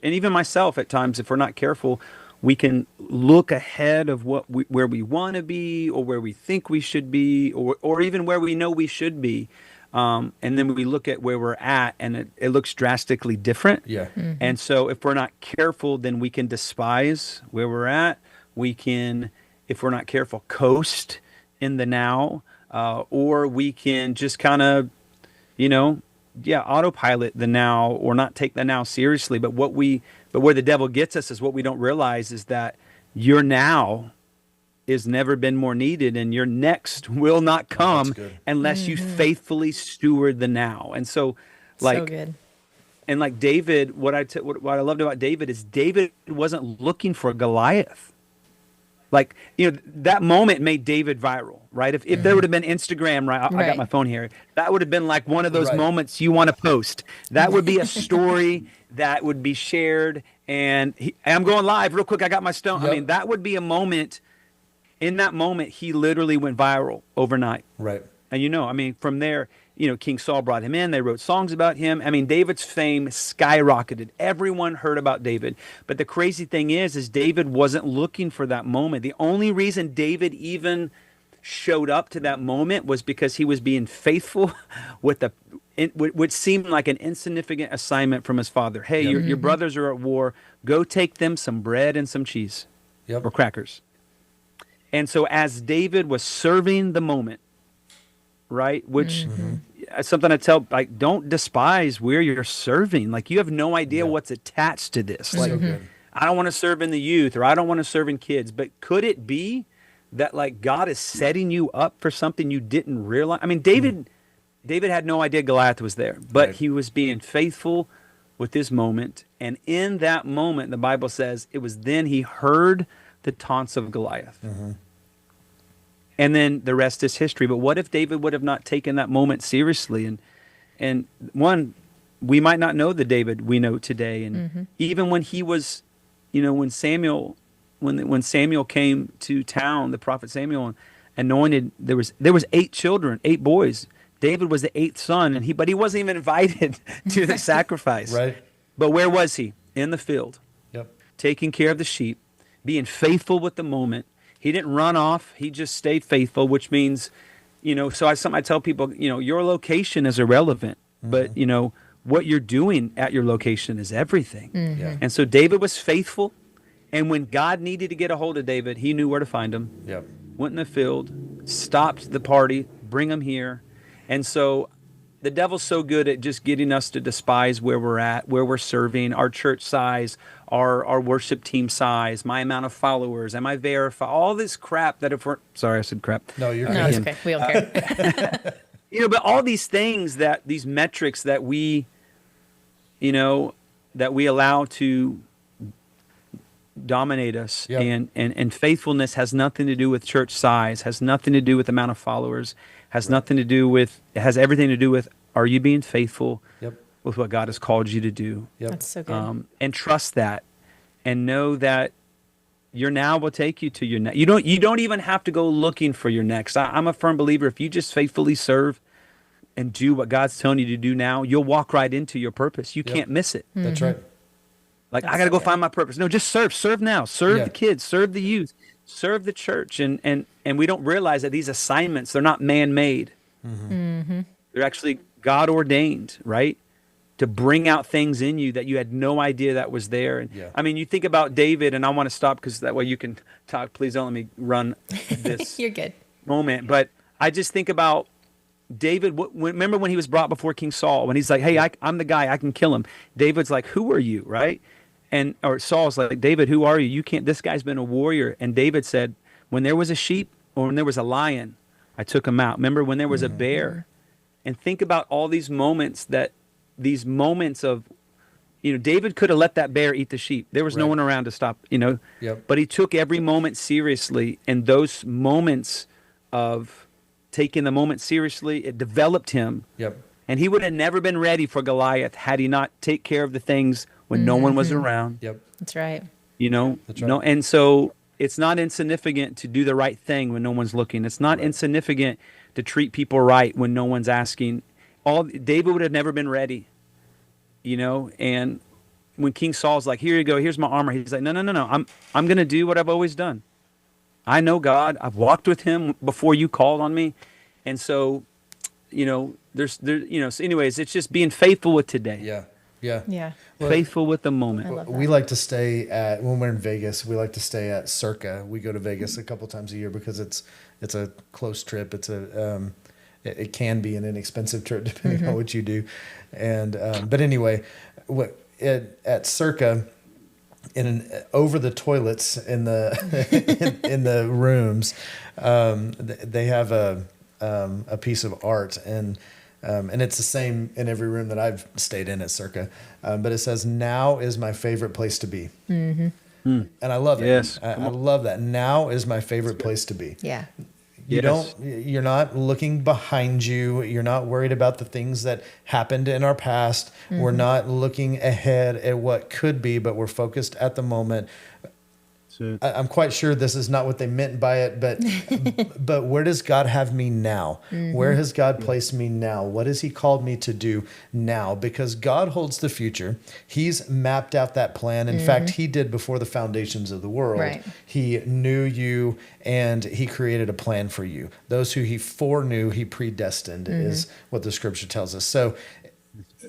even myself at times, if we're not careful, we can look ahead of where we want to be, or where we think we should be, or even where we know we should be. And then we look at where we're at, and it looks drastically different. Yeah. And so if we're not careful, then we can despise where we're at. We can, if we're not careful, coast in the now, or we can just kind of, autopilot the now, or not take the now seriously. But what we But where the devil gets us is what we don't realize is that your now is never been more needed, and your next will not come unless you faithfully steward the now. And so, like, so good. And like David, what I loved about David is David wasn't looking for Goliath. Like, that moment made David viral, right? If there would have been Instagram, right? I got my phone here. That would have been like one of those moments you want to post. That would be a story that would be shared. And I'm going live real quick. I got my stone. Yep. I mean, that would be a moment. In that moment, he literally went viral overnight. Right. And I mean, from there, King Saul brought him in. They wrote songs about him. I mean, David's fame skyrocketed. Everyone heard about David. But the crazy thing is David wasn't looking for that moment. The only reason David even showed up to that moment was because he was being faithful with what seemed like an insignificant assignment from his father. Hey, your brothers are at war. Go take them some bread and some cheese or crackers. And so as David was serving the moment, right, which something I tell, like, don't despise where you're serving. Like, you have no idea what's attached to this. Like, I don't want to serve in the youth, or I don't want to serve in kids. But could it be that, like, God is setting you up for something you didn't realize? I mean, David had no idea Goliath was there, but he was being faithful with this moment. And in that moment, the Bible says it was then he heard the taunts of Goliath. And then the rest is history. But what if David would have not taken that moment seriously? And one, we might not know the David we know today. And even when he was, when Samuel came to town, the prophet Samuel anointed, there was 8 children, 8 boys. David was the 8th son, but he wasn't even invited to the sacrifice. Right. But where was he? In the field. Taking care of the sheep, being faithful with the moment. He didn't run off. He just stayed faithful, which means, so I tell people, your location is irrelevant, but, what you're doing at your location is everything. And so David was faithful. And when God needed to get a hold of David, he knew where to find him. Went in the field, stopped the party, bring him here. And so the devil's so good at just getting us to despise where we're at, where we're serving, our church size, our worship team size, my amount of followers, am I verified? All this crap that sorry, I said crap. No, you're No, it's okay. We don't care. But all these things these metrics that we allow to dominate us, and faithfulness has nothing to do with church size, has nothing to do with amount of followers, has nothing to do with, it has everything to do with, are you being faithful with what God has called you to do? That's so good. And trust that, and know that your now will take you to your next. You don't even have to go looking for your next. I'm a firm believer, if you just faithfully serve and do what God's telling you to do now, you'll walk right into your purpose. You can't miss it. That's right. Like, I got to go find my purpose. No, just serve now. Serve the kids, serve the youth, serve the church. And we don't realize that these assignments, they're not man-made. They're actually God ordained, right? To bring out things in you that you had no idea that was there. And I mean, you think about David, and I want to stop because that way you can talk. Please don't let me run this You're good. moment. But I just think about David. Remember when he was brought before King Saul, when he's like, hey, I'm the guy, I can kill him. David's like, who are you, right? Or Saul's like, David, who are you? You can't, this guy's been a warrior. And David said, when there was a sheep or when there was a lion, I took him out. Remember when there was a bear? And think about all these moments of, David could have let that bear eat the sheep. There was no one around to stop, but he took every moment seriously. And those moments of taking the moment seriously, it developed him. And he would have never been ready for Goliath had he not take care of the things when no one was around. That's right. That's right. And so it's not insignificant to do the right thing when no one's looking. It's not insignificant to treat people right when no one's asking. David would have never been ready, and when King Saul's like, here you go, here's my armor. He's like, no. I'm going to do what I've always done. I know God. I've walked with him before you called on me. And so, so anyways, it's just being faithful with today. Yeah. Faithful with the moment. We like to stay when we're in Vegas, we like to stay at Circa. We go to Vegas a couple times a year because it's a close trip. It can be an inexpensive trip depending on what you do. And but anyway, at Circa, over the toilets in the in the rooms, they have a piece of art, and it's the same in every room that I've stayed in at Circa. But it says, "Now is my favorite place to be," and I love it. Yes. I love that. Now is my favorite place to be. Yeah. You're not looking behind you. You're not worried about the things that happened in our past. We're not looking ahead at what could be, but we're focused at the moment. I'm quite sure this is not what they meant by it, but where does God have me now? Where has God placed me now? What has he called me to do now? Because God holds the future. He's mapped out that plan. In fact, he did before the foundations of the world. Right. He knew you and he created a plan for you. Those who he foreknew, he predestined is what the scripture tells us. So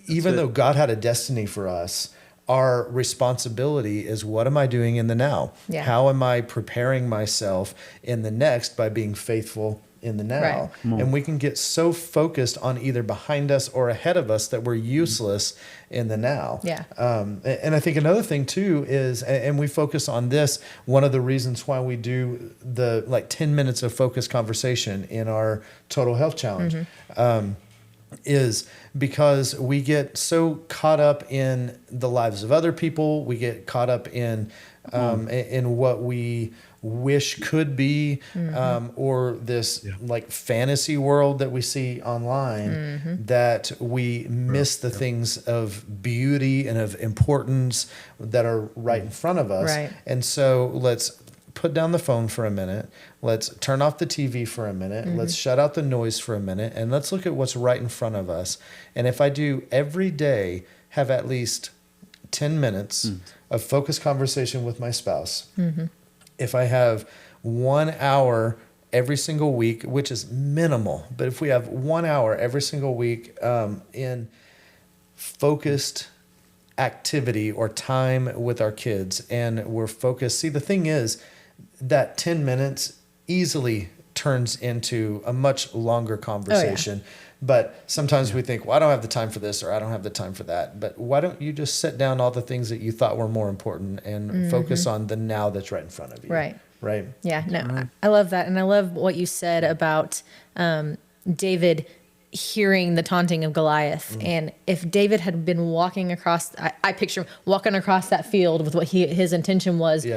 even though God had a destiny for us, our responsibility is, what am I doing in the now? Yeah. How am I preparing myself in the next by being faithful in the now? Right. And we can get so focused on either behind us or ahead of us that we're useless in the now. Yeah. And I think another thing too is, and we focus on this, one of the reasons why we do the 10 minutes of focused conversation in our Total Health Challenge. Is because we get so caught up in the lives of other people. We get caught up in what we wish could be, or this fantasy world that we see online, that we miss the things of beauty and of importance that are right in front of us. Right. And so let's put down the phone for a minute. Let's turn off the TV for a minute. Let's shut out the noise for a minute. And let's look at what's right in front of us. And if I do every day have at least 10 minutes of focused conversation with my spouse, if I have 1 hour every single week, which is minimal, but if we have 1 hour every single week in focused activity or time with our kids, and we're focused. See, the thing is that 10 minutes easily turns into a much longer conversation. But sometimes we think, well, I don't have the time for this, or I don't have the time for that. But why don't you just set down all the things that you thought were more important and focus on the now that's right in front of you? Right. Right. Yeah. No, I love that. And I love what you said about David hearing the taunting of Goliath. And if David had been walking across, I picture him walking across that field with what his intention was,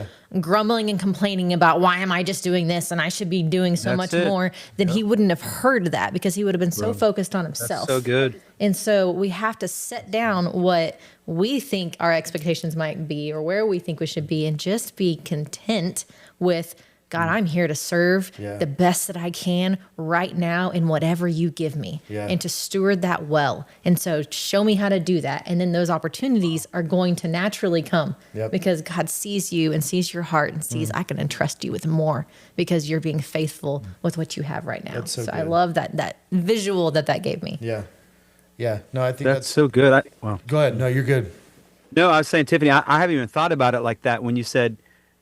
grumbling and complaining about, why am I just doing this? And I should be doing so much more, then he wouldn't have heard that, because he would have been so focused on himself. That's so good. And so we have to set down what we think our expectations might be, or where we think we should be, and just be content with, God, I'm here to serve the best that I can right now in whatever you give me, and to steward that well. And so show me how to do that. And then those opportunities are going to naturally come because God sees you and sees your heart and sees, I can entrust you with more because you're being faithful with what you have right now. That's so I good. love that visual that gave me. Yeah. Yeah. No, I think That's so good. Go ahead. No, you're good. No, I was saying, Tiffany, I haven't even thought about it like that when you said,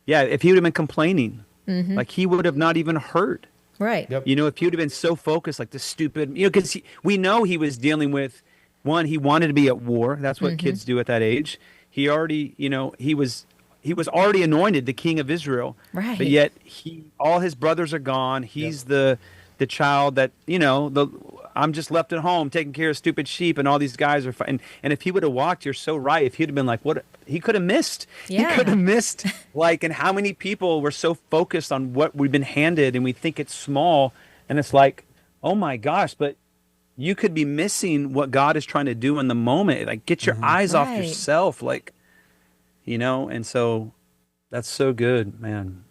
if he would have been complaining, like he would have not even heard. Right. Yep. If he would have been so focused, like the stupid, because we know he was dealing with, one, he wanted to be at war. That's what kids do at that age. He already, he was already anointed the king of Israel. Right. But yet all his brothers are gone. He's the child that, I'm just left at home taking care of stupid sheep, and all these guys are fighting. And if he would have walked, you're so right. If he'd have been like, what? He could have missed. Yeah. He could have missed. And how many people were so focused on what we've been handed, and we think it's small, and it's like, oh my gosh, but you could be missing what God is trying to do in the moment. Like, get your eyes off yourself, and so that's so good, man.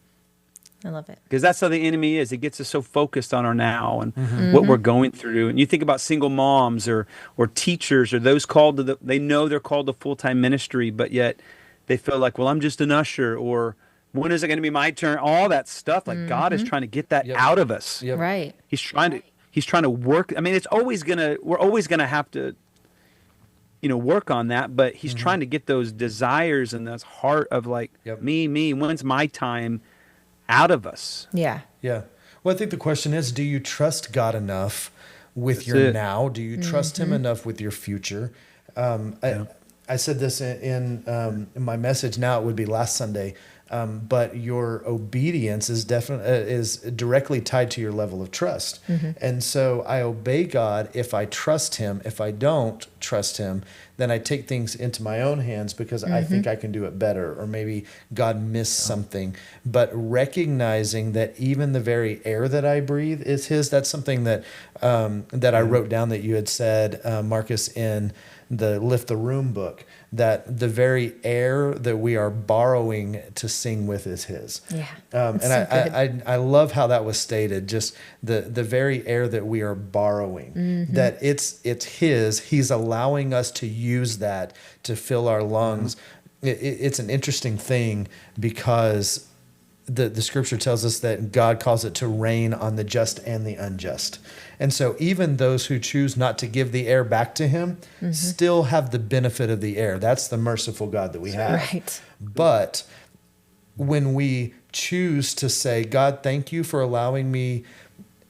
I love it. Because that's how the enemy is. It gets us so focused on our now and what we're going through. And you think about single moms or teachers or those called to they know they're called to full-time ministry, but yet they feel like, well, I'm just an usher, or when is it going to be my turn? All that stuff. Like God is trying to get that out of us. Yep. Right. He's trying to work. I mean, we're always gonna have to, work on that, but he's trying to get those desires and that heart of me, when's my time, out of us. Yeah. Yeah. Well, I think the question is, do you trust God enough with your now? Do you trust him enough with your future? I said this in my message. Now it would be last Sunday, but your obedience is definitely is directly tied to your level of trust. And so I obey God if I trust Him. If I don't trust Him, then I take things into my own hands because I think I can do it better, or maybe God missed something. But recognizing that even the very air that I breathe is His. That's something that I wrote down that you had said, Marcus, in the Lift the Room book, that the very air that we are borrowing to sing with is His. Yeah. And I love how that was stated, just the very air that we are borrowing, that it's His. He's allowing us to use that to fill our lungs. It's an interesting thing because the scripture tells us that God calls it to rain on the just and the unjust. And so even those who choose not to give the air back to Him still have the benefit of the air. That's the merciful God that we have. Right. But when we choose to say, God, thank you for allowing me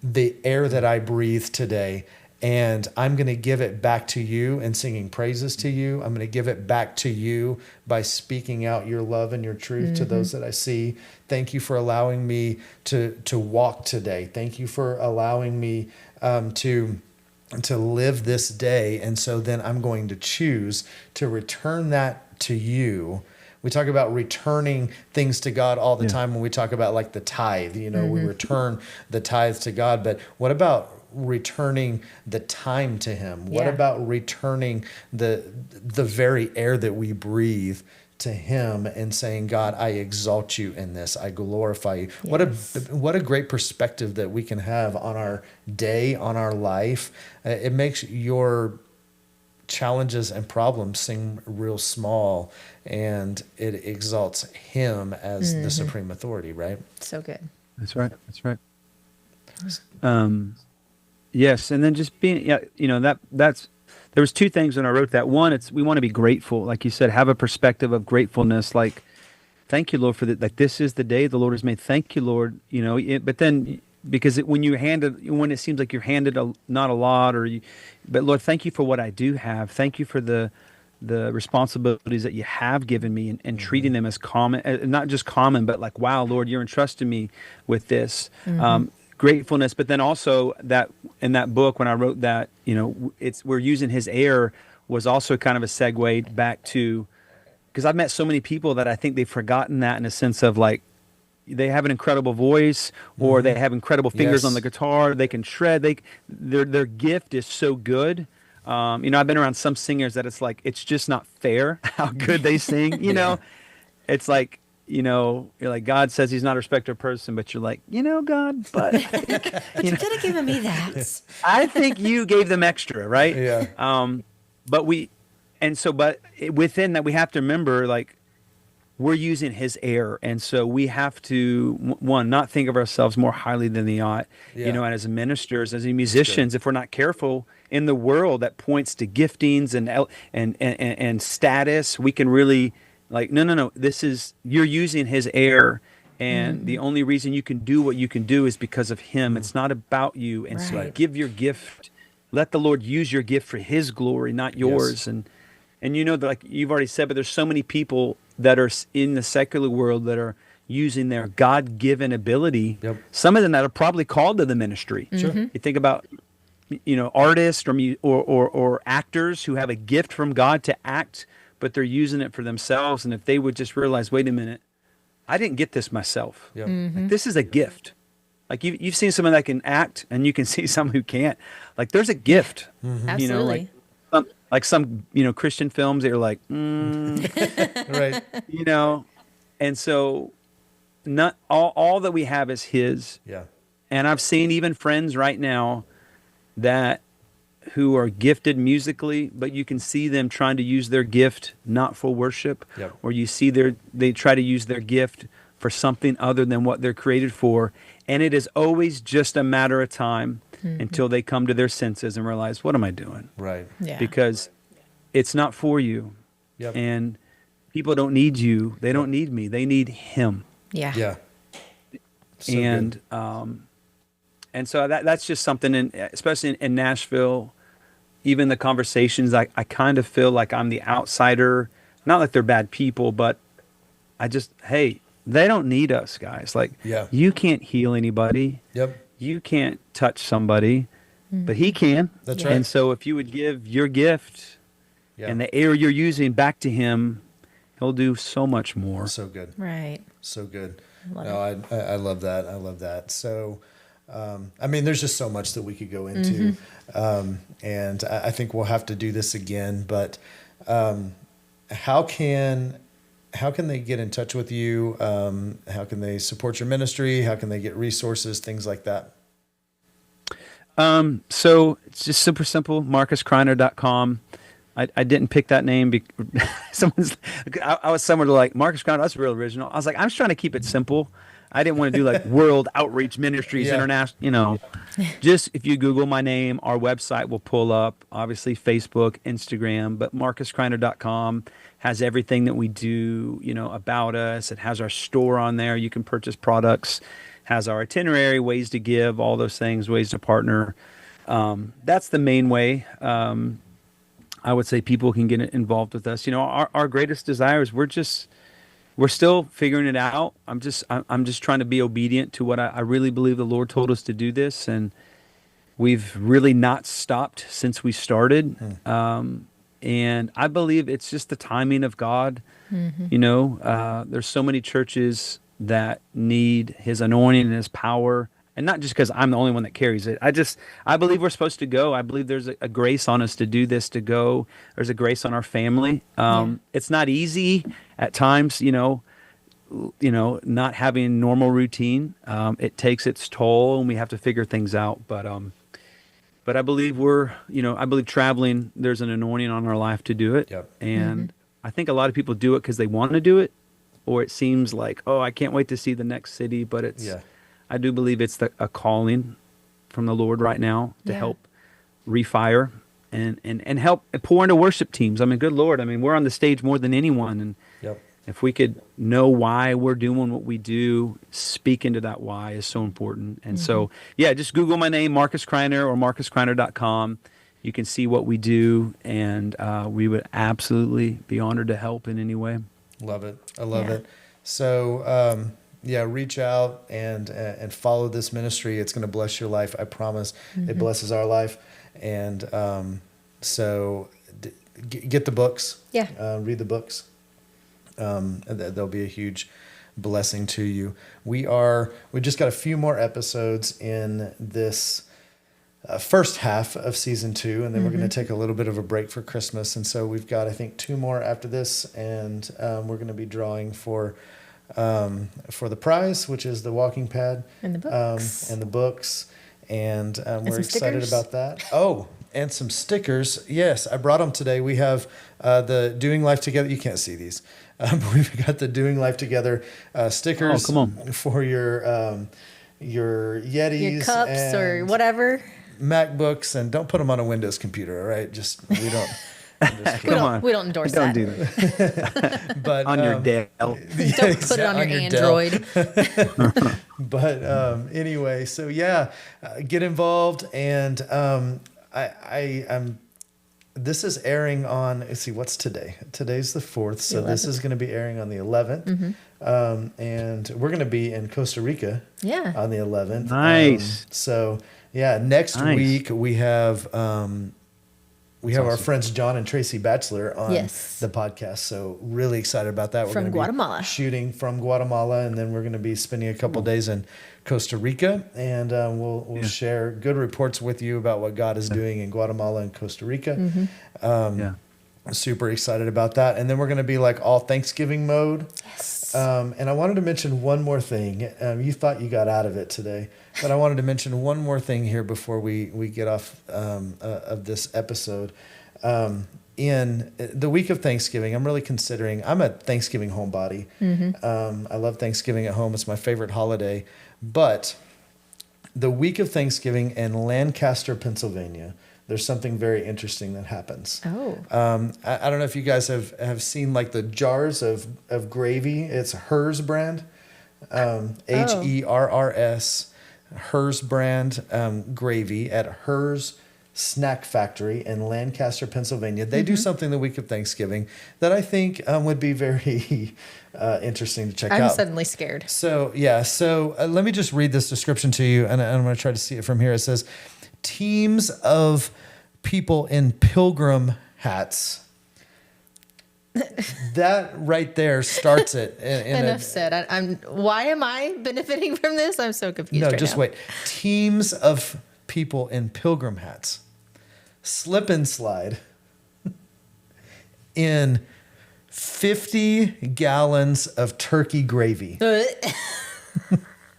the air that I breathe today, and I'm going to give it back to you and singing praises to you. I'm going to give it back to you by speaking out your love and your truth to those that I see. Thank you for allowing me to walk today. Thank you for allowing me to live this day. And so then I'm going to choose to return that to you. We talk about returning things to God all the time when we talk about like the tithe. We return the tithe to God. But what about returning the time to Him? What about returning the very air that we breathe to Him and saying, God, I exalt you in this. I glorify you. Yes. What a great perspective that we can have on our day, on our life. It makes your challenges and problems seem real small, and it exalts Him as the supreme authority, right? So good. That's right. That's right. Yes, and then just being, that's there was two things when I wrote that. One, we want to be grateful, like you said, have a perspective of gratefulness. Like, thank you, Lord, for that. Like, this is the day the Lord has made. Thank you, Lord. But then because when it seems like you're handed not a lot, but Lord, thank you for what I do have. Thank you for the responsibilities that you have given me, and treating them as common, not just common, but like, wow, Lord, you're entrusting me with this. Gratefulness, but then also that in that book when I wrote that, we're using His air was also kind of a segue back to, because I've met so many people that I think they've forgotten that, in a sense of like, they have an incredible voice, or they have incredible fingers on the guitar, they can shred, their gift is so good. I've been around some singers that it's like, it's just not fair how good they sing. It's like, you're like, God says He's not a respecter of person, but you're like, God, but but you could have given me that. I think you gave them extra, right? Yeah. But within that, we have to remember, like, we're using His air, and so we have to not think of ourselves more highly than they ought. And as ministers, as musicians, if we're not careful in the world that points to giftings and status, we can really. Like, no, you're using His air, and the only reason you can do what you can do is because of Him. It's not about you. And so give your gift. Let the Lord use your gift for His glory, not yours. Yes. And like you've already said, but there's so many people that are in the secular world that are using their God-given ability. Yep. Some of them that are probably called to the ministry. Sure. You think about, artists or actors who have a gift from God to act, but they're using it for themselves. And if they would just realize, wait a minute, I didn't get this myself. Yep. Like, this is a gift. Like you've seen someone that can act, and you can see someone who can't. Like, there's a gift. Absolutely. Like some Christian films, they're like, right. And so not all that we have is His. Yeah. And I've seen even friends right now who are gifted musically, but you can see them trying to use their gift not for worship, or you see they try to use their gift for something other than what they're created for. And it is always just a matter of time until they come to their senses and realize, what am I doing? Right. Yeah. Because it's not for you. Yep. And people don't need you. They don't need me. They need Him. Yeah. Yeah. So and good. And so that's just something, especially in Nashville, even the conversations, I kind of feel like I'm the outsider. Not like they're bad people, but hey, they don't need us, guys. Like, you can't heal anybody. Yep. You can't touch somebody, but he can. That's right. And so if you would give your gift and the air you're using back to him, he'll do so much more. So good. Right. So good. I love that. I love that. So, I mean, there's just so much that we could go into. And I think we'll have to do this again, but, how can they get in touch with you? How can they support your ministry? How can they get resources, things like that? So it's just super simple, marcuscriner.com. I didn't pick that name. I was somewhere like Marcus Criner. That's real original. I was like, I'm just trying to keep it simple. I didn't want to do like World Outreach Ministries International. Just if you Google my name, our website will pull up. Obviously, Facebook, Instagram, but marcuscriner.com has everything that we do. About us. It has our store on there. You can purchase products. Has our itinerary, ways to give, all those things, ways to partner. That's the main way. I would say people can get involved with us. Our greatest desire is we're still figuring it out. I'm just trying to be obedient to what I really believe the Lord told us to do this. And we've really not stopped since we started. And I believe it's just the timing of God. There's so many churches that need his anointing and his power. And not just because I'm the only one that carries it. I believe we're supposed to go. I believe there's a grace on us to do this, to go. There's a grace on our family. It's not easy at times, not having normal routine. It takes its toll and we have to figure things out. But I believe I believe traveling, there's an anointing on our life to do it. And I think a lot of people do it because they want to do it, or it seems like, oh, I can't wait to see the next city. But I do believe it's a calling from the Lord right now to help refire and help pour into worship teams. I mean, good Lord. I mean, we're on the stage more than anyone. And if we could know why we're doing what we do, speak into that why is so important. And so, just Google my name, Marcus Criner, or marcuscriner.com. You can see what we do, and we would absolutely be honored to help in any way. Love it. I love it. So, reach out and follow this ministry. It's going to bless your life. I promise. It blesses our life. And so get the books. Read the books. They'll be a huge blessing to you. We just got a few more episodes in this first half of season 2, and then we're going to take a little bit of a break for Christmas. And so we've got, I think, 2 more after this, and we're going to be drawing for the prize, which is the walking pad and the books. And we're excited about that. Oh, and some stickers. Yes, I brought them today. We have the Doing Life Together. You can't see these. We've got the Doing Life Together stickers for your Yetis, your cups or whatever. MacBooks, and don't put them on a Windows computer. All right, we don't. We don't endorse that. Don't do that. But on your Dell. Don't put it on your Android. But anyway, so get involved, and I'm. This is airing on. Let's see, what's today? Today's the 4th, so this is going to be airing on the 11th, and we're going to be in Costa Rica. On the 11th. Nice. So next week we have. Our friends John and Tracy Batchelor on the podcast, so really excited about that. We're from Guatemala. Shooting from Guatemala, and then we're going to be spending a couple days in Costa Rica, and we'll share good reports with you about what God is doing in Guatemala and Costa Rica. Super excited about that. And then we're going to be like all Thanksgiving mode. Yes. And I wanted to mention one more thing. You thought you got out of it today, but I wanted to mention one more thing here before we get off of this episode. In the week of Thanksgiving, I'm really considering, I'm a Thanksgiving homebody. I love Thanksgiving at home. It's my favorite holiday. But the week of Thanksgiving in Lancaster, Pennsylvania, there's something very interesting that happens. I don't know if you guys have seen like the jars of gravy. It's Hers brand, HERRS, Hers brand gravy at Hers Snack Factory in Lancaster, Pennsylvania. They do something the week of Thanksgiving that I think would be very interesting to check out. I'm suddenly scared. So, let me just read this description to you, and I'm going to try to see it from here. It says, teams of people in pilgrim hats. That right there starts it. Enough said. Why am I benefiting from this? I'm so confused. No, right just now. wait. Teams of people in pilgrim hats slip and slide in 50 gallons of turkey gravy.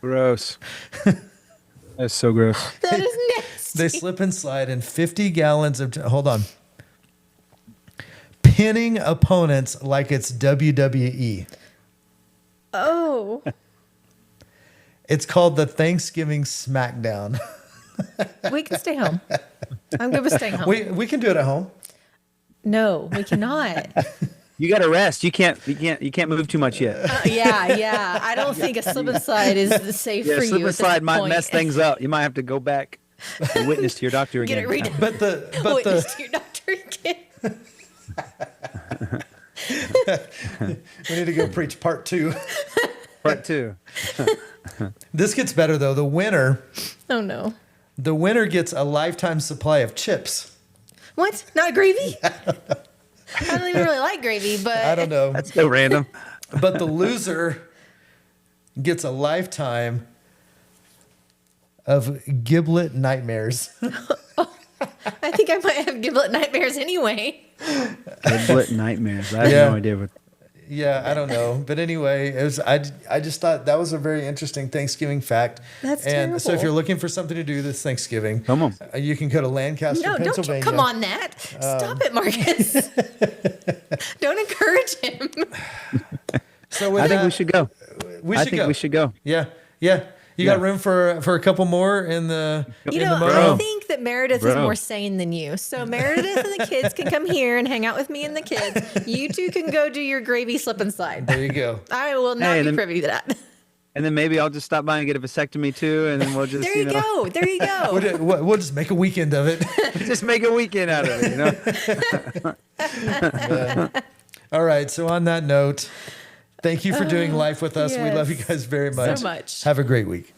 Gross. That's so gross. That is nasty. They slip and slide in 50 gallons of, hold on, pinning opponents like it's WWE. Oh. It's called the Thanksgiving Smackdown. We can stay home. I'm good with staying home. We can do it at home. No, we cannot. You got to rest. You can't move too much yet. Yeah. I don't think a slip and slide is safe for you. Slip at and slide this might point. mess things up. You might have to go back and witness to your doctor again. Get it redone. But Witness to your doctor again. we need to go preach part 2. Part 2. This gets better though. The winner gets a lifetime supply of chips. What? Not gravy? I don't even really like gravy, but I don't know. That's so random. But the loser gets a lifetime of giblet nightmares. I think I might have giblet nightmares anyway. Giblet nightmares. I have no idea what. Yeah, I don't know. But anyway, it was, I just thought that was a very interesting Thanksgiving fact. That's and terrible. So if you're looking for something to do this Thanksgiving, Come on. You can go to Lancaster, No, don't Pennsylvania. you come on that. Stop it, Marcus. Don't encourage him. So I think we should go. We should go. Yeah. Yeah. You got room for a couple more in the I think that Meredith is more sane than you. So Meredith and the kids can come here and hang out with me and the kids. You two can go do your gravy slip and slide. There you go. I will not be privy to that. And then maybe I'll just stop by and get a vasectomy too, and then we'll just There you go. There you go. We'll just make a weekend of it. just make a weekend out of it. All right. So on that note, thank you for doing life with us. We love you guys very much. So much. Have a great week.